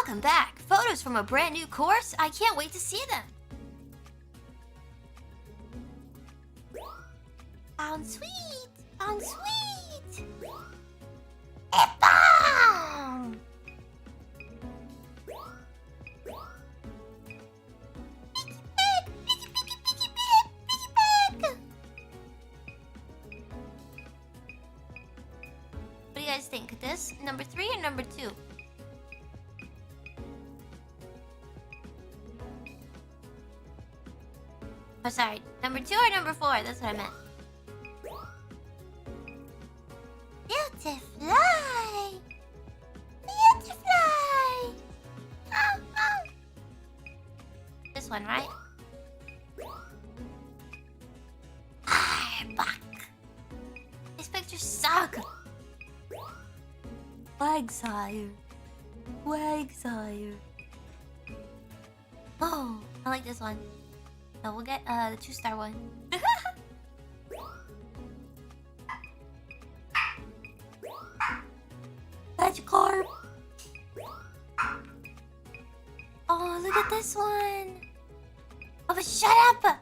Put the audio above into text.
Welcome back! Photos from a brand new course? I can't wait to see them! Found sweet! Found sweet! Epa! What do you guys think? This? Number 3 or number 2? Oh, sorry. Number 2 or number 4? That's what I meant. Beautifly! Beautifly! Oh, oh. This one, right? I'm back. These pictures suck. Wagsire. Wagsire. Oh, I like this one. So we'll get the 2-star one. Magikarp. Oh, look at this one. Oh, but shut up!